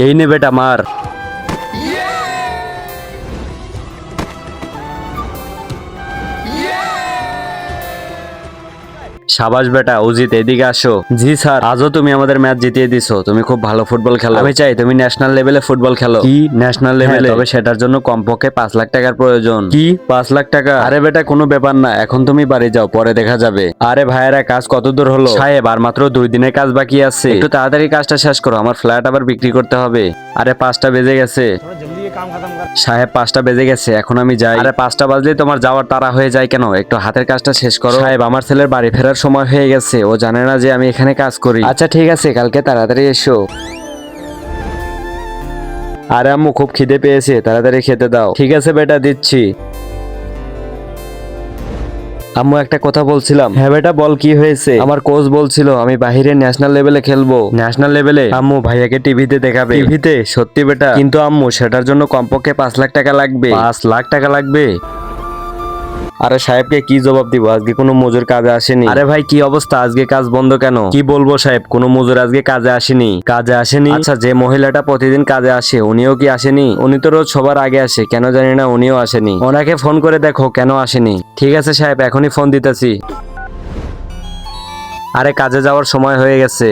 এই নে বেটা মার। সাবাস বেটা উজিত, এদিকে আসো। জি স্যার। আজও তুমি আমাদের ম্যাচ জিতিয়ে দিছো, তুমি খুব ভালো ফুটবল খেলো। আমি চাই তুমি ন্যাশনাল লেভেলে ফুটবল খেলো। কি ন্যাশনাল লেভেলে? তবে সেটার জন্য কমপক্ষে 5 লাখ টাকার প্রয়োজন। কি 5 লাখ টাকা? আরে বেটা কোনো ব্যাপার না, এখন তুমি বাড়ি যাও, পরে দেখা যাবে। আরে ভাইয়েরা কাজ কত দূর হলো? সাহেব আর মাত্র 2 দিনের কাজ বাকি আছে, একটু তাড়াতাড়ি কাজটা শেষ করো, আমার ফ্ল্যাট আবার বিক্রি করতে হবে। আরে 5টা বেজে গেছে সাহেব, 5টা বেজে গেছে, এখন আমি যাই। আরে 5টা বাজলেই তোমার যাওয়ার তাড়া হয়ে যায় কেন? একটু হাতের কাজটা শেষ করো। সাহেব আমার ছেলের বাড়ি ফেরার সময় হয়ে গেছে, ও জানে না যে আমি এখানে কাজ করি। আচ্ছা ঠিক আছে, কালকে তাড়াতাড়ি এসো। আরে আম্মু খুব খিদে পেয়েছে, তাড়াতাড়ি খেতে দাও। ঠিক আছে বেটা, দিচ্ছি। আম্মু একটা কথা বলছিলাম। হ্যাঁ বেটা বল, কি হয়েছে? আমার কোচ বলছিল আমি বাহিরে ন্যাশনাল লেভেলে খেলবো। ন্যাশনাল লেভেলে? আম্মু ভাইয়াকে টিভিতে দেখাবে। টিভিতে? সত্যি বেটা? কিন্তু আম্মু সেটার জন্য কমপক্ষে 5 লাখ টাকা লাগবে। 5 লাখ টাকা লাগবে? আরে সাহেবকে কি জবাব দিব? আজকে কোনো মজুর কাজে আসেনি। আরে ভাই কি অবস্থা, আজকে কাজ বন্ধ কেন? কি বলবো সাহেব, কোনো মজুর আজকে কাজে আসেনি। কাজে আসেনি? আচ্ছা যে মহিলাটা প্রতিদিন কাজে আসে উনিও কি আসেনি? উনি তো রোজ সবার আগে আসে, কেন জানি না উনিও আসেনি। ওনাকে ফোন করে দেখো কেন আসেনি। ঠিক আছে সাহেব, এখনই ফোন দিতেছি। আরে কাজে যাওয়ার সময় হয়ে গেছে।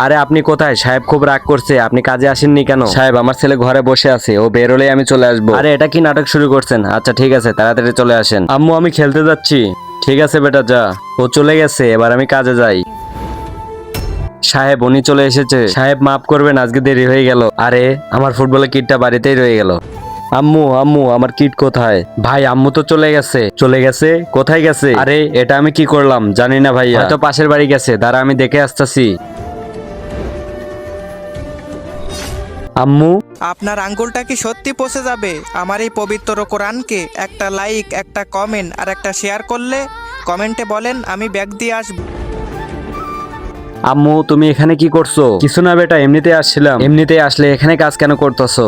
আরে আপনি কোথায়? সাহেব খুব রাগ করছে, আপনি কাজে আসেননি কেন? সাহেব আমার ছেলে ঘরে বসে আছে, ও বেরোলেই আমি চলে আসবো। আরে এটা কি নাটক শুরু করছেন? আচ্ছা ঠিক আছে, তাড়াতাড়ি চলে আসেন। আম্মু আমি খেলতে যাচ্ছি। ঠিক আছে বেটা যা। ও চলে গেছে, এবার আমি কাজে যাই। সাহেব উনি চলে এসেছে। সাহেব মাফ করবেন, আজকে দেরি হয়ে গেল। আরে আমার ফুটবলের কিটটা বাড়িতেই রয়ে গেল। আম্মু আম্মু আমার কিট কোথায়? ভাই আম্মু তো চলে গেছে। চলে গেছে? কোথায় গেছে? আরে এটা আমি কি করলাম জানি না ভাইয়া, হয়তো পাশের বাড়ি গেছে, দাঁড়া আমি দেখে আসতেছি। আম্মু আপনার আঙ্গুলটা কি সত্যি পচে যাবে? আমার এই পবিত্র কোরআনকে একটা লাইক, একটা কমেন্ট আর একটা শেয়ার করলে কমেন্টে বলেন আমি ব্যাগ দিয়ে আসবো। আম্মু তুমি এখানে কি করছো? কিছু না বেটা, এমনিতেই আসছিলাম। এমনিতেই আসলে এখানে কাজ কেন করতেছো?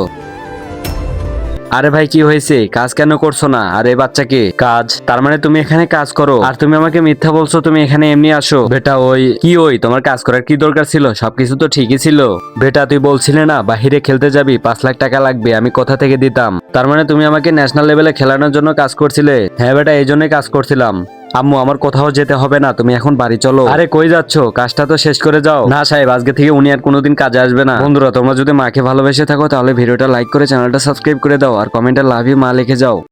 আরে ভাই কি হয়েছে? কাজ কেন করছো না? আরে বাচ্চাকে কাজ, তার মানে তুমি এখানে কাজ করো আর তুমি আমাকে মিথ্যা বলছো তুমি এখানে এমনি আসো? বেটা ওই কি, ওই তোমার কাজ করার কি দরকার ছিল? সবকিছু তো ঠিকই ছিল। বেটা তুই বলছিলে না বাহিরে খেলতে যাবি, 5 লাখ টাকা লাগবে, আমি কোথা থেকে দিতাম? তার মানে তুমি আমাকে ন্যাশনাল লেভেলে খেলানোর জন্য কাজ করছিলে? হ্যাঁ বেটা এই জন্যই কাজ করছিলাম। আম্মু আমার কোথাও যেতে হবে না, তুমি এখন বাড়ি চলো। আরে কই যাচ্ছ? কাজটা তো শেষ করে যাও। না সাহেব আজকে থেকে উনি আর কোনোদিন কাজে আসবে না। বন্ধুরা তোমরা যদি মাকে ভালোবেসে থাকো তাহলে ভিডিওটা লাইক করে চ্যানেলটা সাবস্ক্রাইব করে দাও আর কমেন্টে লাভ ইউ মা লিখে যাও।